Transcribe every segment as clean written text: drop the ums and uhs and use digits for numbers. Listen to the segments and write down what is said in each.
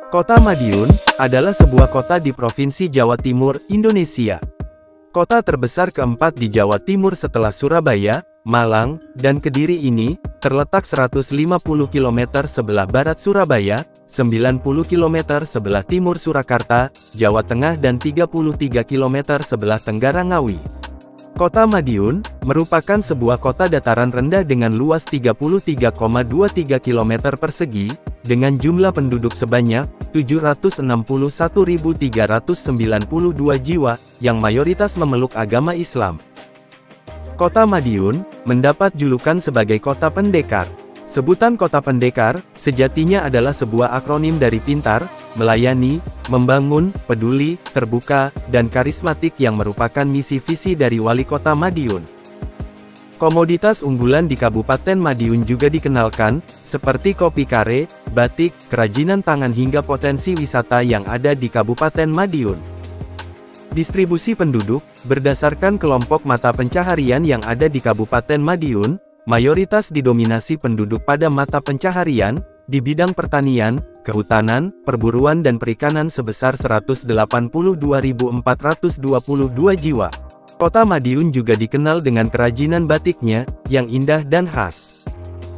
Kota Madiun adalah sebuah kota di Provinsi Jawa Timur, Indonesia. Kota terbesar keempat di Jawa Timur setelah Surabaya, Malang, dan Kediri ini, terletak 150 km sebelah barat Surabaya, 90 km sebelah timur Surakarta, Jawa Tengah dan 33 km sebelah tenggara Ngawi. Kota Madiun merupakan sebuah kota dataran rendah dengan luas 33,23 km persegi, dengan jumlah penduduk sebanyak 761.392 jiwa, yang mayoritas memeluk agama Islam. Kota Madiun mendapat julukan sebagai Kota Pendekar. Sebutan Kota Pendekar sejatinya adalah sebuah akronim dari pintar, melayani, membangun, peduli, terbuka, dan karismatik yang merupakan misi-visi dari Wali Kota Madiun. Komoditas unggulan di Kabupaten Madiun juga dikenalkan, seperti kopi kare, batik, kerajinan tangan hingga potensi wisata yang ada di Kabupaten Madiun. Distribusi penduduk, berdasarkan kelompok mata pencaharian yang ada di Kabupaten Madiun, mayoritas didominasi penduduk pada mata pencaharian, di bidang pertanian, kehutanan, perburuan dan perikanan sebesar 182.422 jiwa. Kota Madiun juga dikenal dengan kerajinan batiknya, yang indah dan khas.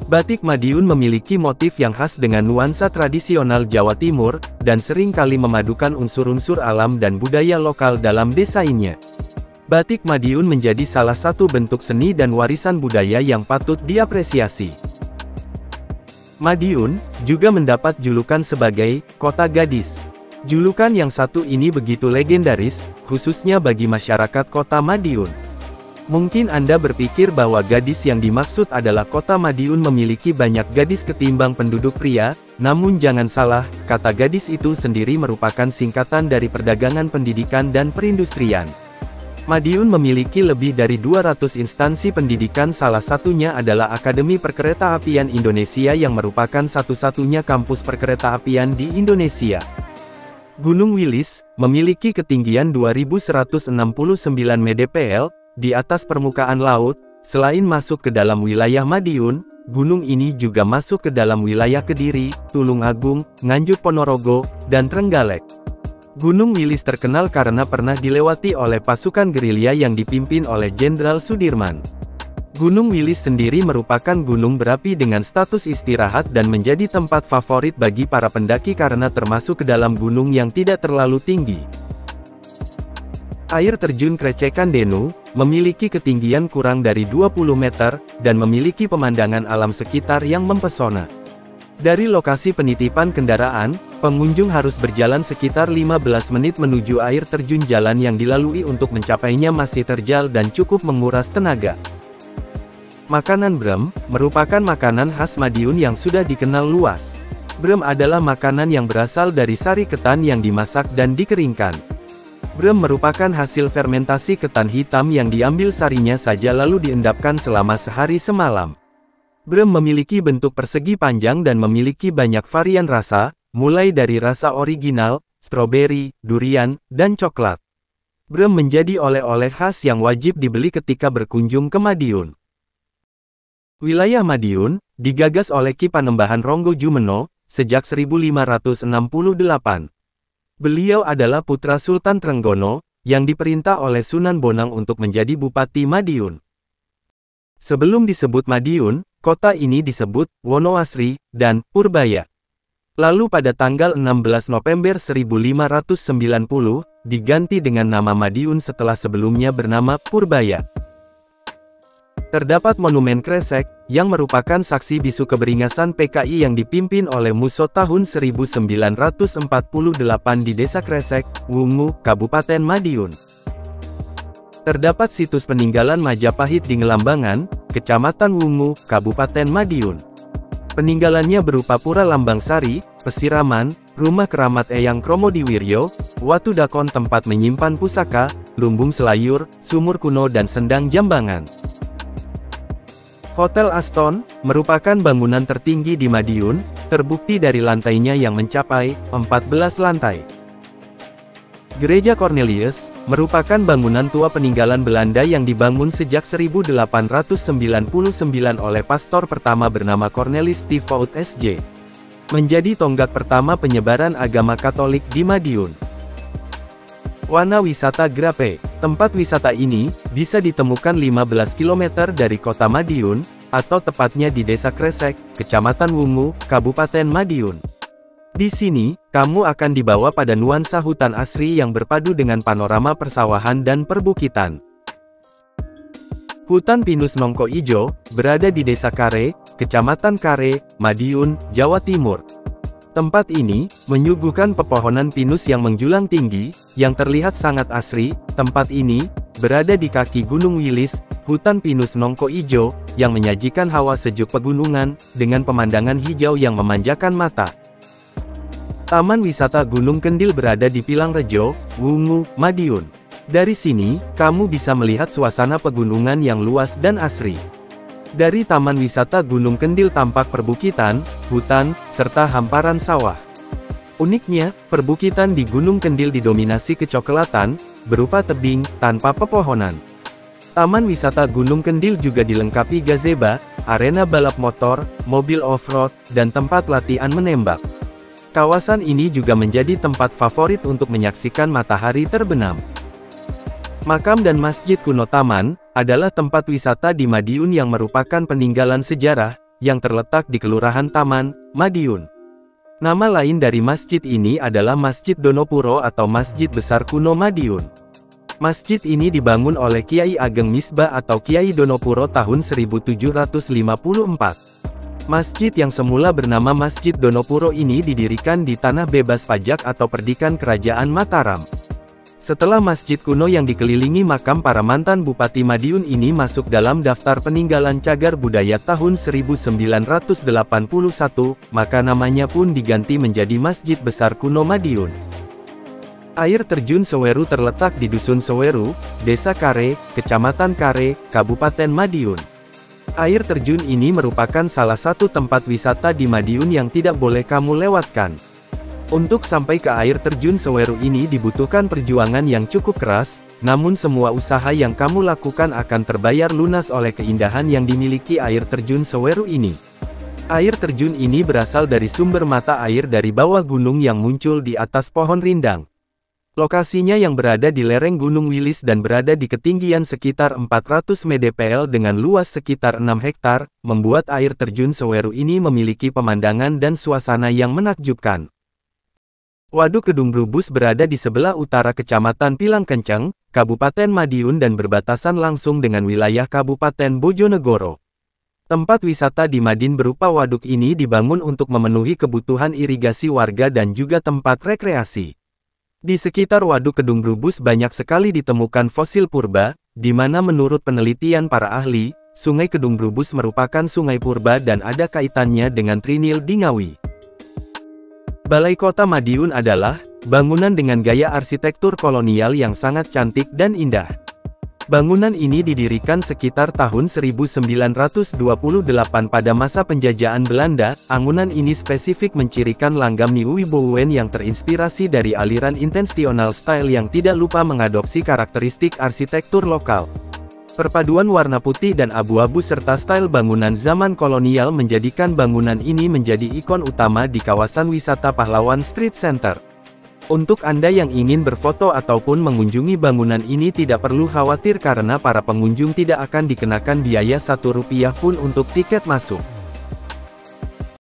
Batik Madiun memiliki motif yang khas dengan nuansa tradisional Jawa Timur, dan sering kali memadukan unsur-unsur alam dan budaya lokal dalam desainnya. Batik Madiun menjadi salah satu bentuk seni dan warisan budaya yang patut diapresiasi. Madiun juga mendapat julukan sebagai Kota Gadis. Julukan yang satu ini begitu legendaris, khususnya bagi masyarakat Kota Madiun. Mungkin Anda berpikir bahwa gadis yang dimaksud adalah Kota Madiun memiliki banyak gadis ketimbang penduduk pria, namun jangan salah, kata gadis itu sendiri merupakan singkatan dari perdagangan, pendidikan dan perindustrian. Madiun memiliki lebih dari 200 instansi pendidikan, salah satunya adalah Akademi Perkeretaapian Indonesia yang merupakan satu-satunya kampus perkeretaapian di Indonesia. Gunung Wilis memiliki ketinggian 2169 mdpl di atas permukaan laut. Selain masuk ke dalam wilayah Madiun, gunung ini juga masuk ke dalam wilayah Kediri, Tulungagung, Nganjuk Ponorogo, dan Trenggalek. Gunung Wilis terkenal karena pernah dilewati oleh pasukan gerilya yang dipimpin oleh Jenderal Sudirman. Gunung Wilis sendiri merupakan gunung berapi dengan status istirahat dan menjadi tempat favorit bagi para pendaki karena termasuk ke dalam gunung yang tidak terlalu tinggi. Air terjun Krecekan Denu memiliki ketinggian kurang dari 20 meter, dan memiliki pemandangan alam sekitar yang mempesona. Dari lokasi penitipan kendaraan, pengunjung harus berjalan sekitar 15 menit menuju air terjun. Jalan yang dilalui untuk mencapainya masih terjal dan cukup menguras tenaga. Makanan brem merupakan makanan khas Madiun yang sudah dikenal luas. Brem adalah makanan yang berasal dari sari ketan yang dimasak dan dikeringkan. Brem merupakan hasil fermentasi ketan hitam yang diambil sarinya saja lalu diendapkan selama sehari semalam. Brem memiliki bentuk persegi panjang dan memiliki banyak varian rasa, mulai dari rasa original, stroberi, durian, dan coklat. Brem menjadi oleh-oleh khas yang wajib dibeli ketika berkunjung ke Madiun. Wilayah Madiun digagas oleh Ki Panembahan Ronggo Jumeno sejak 1568. Beliau adalah putra Sultan Trenggono, yang diperintah oleh Sunan Bonang untuk menjadi Bupati Madiun. Sebelum disebut Madiun, kota ini disebut Wonoasri dan Purbaya. Lalu pada tanggal 16 November 1590, diganti dengan nama Madiun setelah sebelumnya bernama Purbaya. Terdapat monumen Kresek, yang merupakan saksi bisu keberingasan PKI yang dipimpin oleh Muso tahun 1948 di Desa Kresek, Wungu, Kabupaten Madiun. Terdapat situs peninggalan Majapahit di Ngelambangan, Kecamatan Wungu, Kabupaten Madiun. Peninggalannya berupa Pura Lambang Sari, Pesiraman, Rumah Keramat Eyang Kromodiwiryo, Watu Dakon tempat menyimpan pusaka, Lumbung Selayur, Sumur Kuno dan Sendang Jambangan. Hotel Aston merupakan bangunan tertinggi di Madiun, terbukti dari lantainya yang mencapai 14 lantai. Gereja Cornelius merupakan bangunan tua peninggalan Belanda yang dibangun sejak 1899 oleh pastor pertama bernama Cornelis Steenvoet SJ. menjadi tonggak pertama penyebaran agama Katolik di Madiun. Wana Wisata Grape. Tempat wisata ini bisa ditemukan 15 km dari kota Madiun, atau tepatnya di Desa Kresek, Kecamatan Wungu, Kabupaten Madiun. Di sini, kamu akan dibawa pada nuansa hutan asri yang berpadu dengan panorama persawahan dan perbukitan. Hutan Pinus Nongko Ijo berada di Desa Kare, Kecamatan Kare, Madiun, Jawa Timur. Tempat ini menyuguhkan pepohonan pinus yang menjulang tinggi, yang terlihat sangat asri. Tempat ini berada di kaki Gunung Wilis, hutan pinus Nongko Ijo, yang menyajikan hawa sejuk pegunungan, dengan pemandangan hijau yang memanjakan mata. Taman Wisata Gunung Kendil berada di Pilangrejo, Wungu, Madiun. Dari sini, kamu bisa melihat suasana pegunungan yang luas dan asri. Dari Taman Wisata Gunung Kendil tampak perbukitan, hutan, serta hamparan sawah. Uniknya, perbukitan di Gunung Kendil didominasi kecoklatan, berupa tebing, tanpa pepohonan. Taman Wisata Gunung Kendil juga dilengkapi gazebo, arena balap motor, mobil off-road, dan tempat latihan menembak. Kawasan ini juga menjadi tempat favorit untuk menyaksikan matahari terbenam. Makam dan Masjid Kuno Taman adalah tempat wisata di Madiun yang merupakan peninggalan sejarah yang terletak di Kelurahan Taman, Madiun. Nama lain dari masjid ini adalah Masjid Donopuro atau Masjid Besar Kuno Madiun. Masjid ini dibangun oleh Kiai Ageng Misbah atau Kiai Donopuro tahun 1754. Masjid yang semula bernama Masjid Donopuro ini didirikan di tanah bebas pajak atau perdikan Kerajaan Mataram. Setelah masjid kuno yang dikelilingi makam para mantan Bupati Madiun ini masuk dalam daftar peninggalan cagar budaya tahun 1981, maka namanya pun diganti menjadi Masjid Besar Kuno Madiun. Air terjun Seweru terletak di Dusun Seweru, Desa Kare, Kecamatan Kare, Kabupaten Madiun. Air terjun ini merupakan salah satu tempat wisata di Madiun yang tidak boleh kamu lewatkan. Untuk sampai ke air terjun Seweru ini dibutuhkan perjuangan yang cukup keras, namun semua usaha yang kamu lakukan akan terbayar lunas oleh keindahan yang dimiliki air terjun Seweru ini. Air terjun ini berasal dari sumber mata air dari bawah gunung yang muncul di atas pohon rindang. Lokasinya yang berada di lereng Gunung Wilis dan berada di ketinggian sekitar 400 mdpl dengan luas sekitar 6 hektar, membuat air terjun Seweru ini memiliki pemandangan dan suasana yang menakjubkan. Waduk Kedung Brubus berada di sebelah utara Kecamatan Pilangkenceng, Kabupaten Madiun dan berbatasan langsung dengan wilayah Kabupaten Bojonegoro. Tempat wisata di Madin berupa waduk ini dibangun untuk memenuhi kebutuhan irigasi warga dan juga tempat rekreasi. Di sekitar Waduk Kedung Brubus banyak sekali ditemukan fosil purba, di mana menurut penelitian para ahli, Sungai Kedung Brubus merupakan sungai purba dan ada kaitannya dengan Trinil di Ngawi. Balai Kota Madiun adalah bangunan dengan gaya arsitektur kolonial yang sangat cantik dan indah. Bangunan ini didirikan sekitar tahun 1928 pada masa penjajahan Belanda. Bangunan ini spesifik mencirikan langgam Nieuwe Bouwen yang terinspirasi dari aliran intensional style yang tidak lupa mengadopsi karakteristik arsitektur lokal. Perpaduan warna putih dan abu-abu serta style bangunan zaman kolonial menjadikan bangunan ini menjadi ikon utama di kawasan wisata Pahlawan Street Center. Untuk Anda yang ingin berfoto ataupun mengunjungi bangunan ini tidak perlu khawatir karena para pengunjung tidak akan dikenakan biaya Rp1 pun untuk tiket masuk.